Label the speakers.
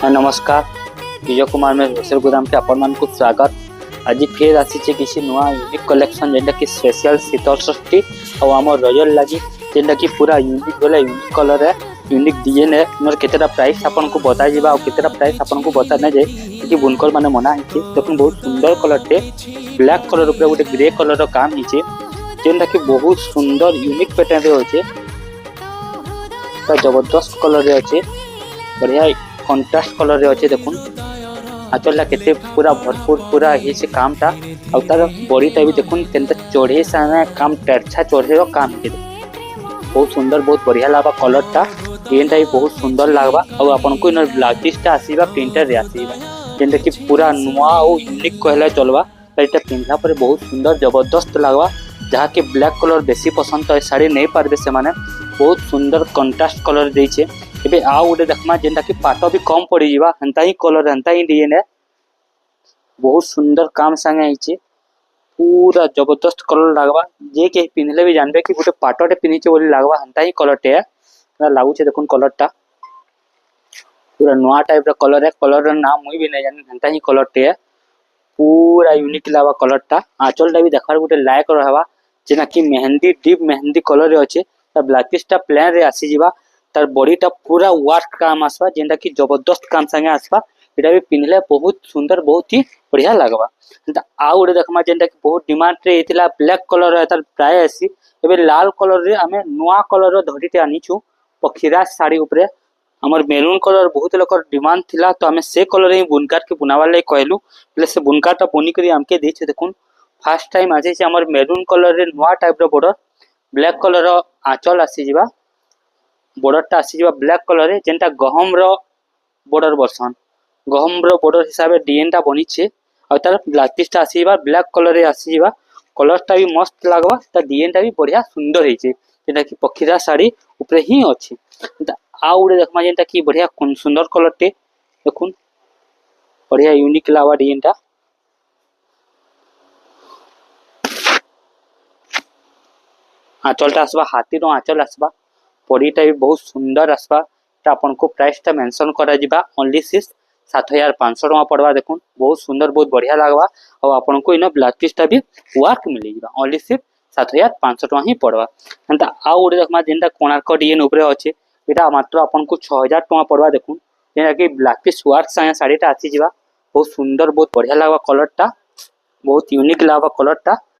Speaker 1: नमस्कार। विजय कुमार में होलसेल गोदाम के आपण को स्वागत। आज फिर आसी किसी नुआ यूनिक कलेक्शन जेनटा कि स्पेशल शीतल षष्ठी और आम रजल लगी जेनटा कि पूरा यूनिक बोले यूनिक कलर है यूनिक डिजाइन है। मोर केतेटा प्राइस आपन को बता जीवा और केतेटा प्राइस आपन को बता न जाए कि बुनकर माने मना हिचे। देखो बहुत सुंदर कलर टे ब्लैक कलर ऊपर गोटे ग्रे कलर रो काम हिचे जेनटा कि बहुत सुंदर यूनिक पैटर्न रे होचे। जबरदस्त कलर रे होचे, बढ़िया कंट्रास्ट कलर रे अच्छे। देखुन आंचल केते पूरा भरपूर पूरा ही से काम टा और तार बॉडीटा भी देखुन केनता चढ़े साना काम टरछा चढ़े रो काम के बहुत सुंदर बहुत बढ़िया लागबा। कलर टा डिजाइनटा भी बहुत सुंदर लागबा और आपन को इन ब्लाउज टा आसीबा प्रिंटर रे आसीबा जेनता कि पूरा नुआ और यूनिक कहले चलबा। एटा पिंधला पर बहुत सुंदर जबरदस्त लागबा। जहाँ के ब्लैक कलर बेसी पसंद तो साड़ी नहीं पारबे से माने बहुत सुंदर कंट्रास्ट कलर देइछे। एबे आउ गोटे देखमा जेनटा कि पाटो भी कम पड़ी जीवा हंता ही कलर हंता ही डिजाइन है। बहुत सुंदर काम संगे आइछे, पूरा जबरदस्त कलर लागबा। जे के पिनले भी जानबे कि गोटे पाटोटे पिनिचे बोली लागबा हंता ही कलर टे लागू छे। देखुन कलर टा पूरा नवा टाइप रो कलर है। कलर रो नाम मुई भी नहीं जानि हंता ही कलर टे पूरा यूनिक लागबा। कलर टा आंचल टा भी देखबार गोटे लायक रहबा जेना कि मेहंदी डीप मेहंदी कलर रे अच्छे। ता ब्लाउज पीस टा प्लेन रे आसी जीवा। तार बॉडी टा पूरा वर्क काम आसबा जेनटा कि जबरदस्त काम संगे आसबा। एटा भी पिनले बहुत सुंदर बहुत ही बढ़िया लागबा। आउ गोटे देखमा जेनटा कि बहुत डिमांड रे एथिला ब्लैक कलर रे तार प्राय आसी। एबे लाल कलर रे हमें नवा कलर रो धड़ीटे आनिछु पखीरा साड़ी ऊपर। हमर मेरून कलर बहुत लोकर डिमांड थिला तो हमें से कलर ही बुनकर के बुनावा ले कहलु प्लस से बुनकर टा बुनी करी हमके देछ। देखुन फर्स्ट टाइम आजे से हमर मेरून कलर रे नवा टाइप रो बॉर्डर ब्लैक कलर रो आंचल आसी जीवा। बॉर्डर टा आसी जीवा ब्लैक कलर रे जेनटा गहम रो बॉर्डर वर्सन गहम रो बॉर्डर हिसाब रे डिजाइन टा बनी छे और तार ब्लाउज पीस टा आसी जीवा ब्लैक कलर रे आसी जीवा। कलर टा भी मस्त लागबा। ता डिजाइन टा भी बढ़िया सुंदर हेचे जेनटा कि पखीरा साड़ी ऊपर ही अछि। आ उड़े देखमा जेनटा कि बढ़िया सुंदर कलर टे देखुन बढ़िया यूनिक लागबा डिजाइन टा। आंचल टा आसबा हाथी रो आंचल आसबा। बॉडीटा भी बहुत सुंदर आसबा। आपन को प्राइस टा मेंशन करा जिबा ओनली 7500 टका पड़वा। देखुन बहुत सुंदर बहुत बढ़िया लागबा और आपन को इनो ब्लाउज पीस टा भी वर्क मिले जिबा ओनली 7500 टका ही पड़वा। एंता आ उड़े देखमा जेनटा कोणार्क डिजाइन ऊपर अछि एटा मात्र आपन को 6000 टका पड़वा। देखुन जेना कि ब्लाउज पीस वर्क संगे साड़ी टा आसी जिबा बहुत सुंदर बहुत बढ़िया लागबा। कलर टा बहुत यूनिक लागबा कलर टा।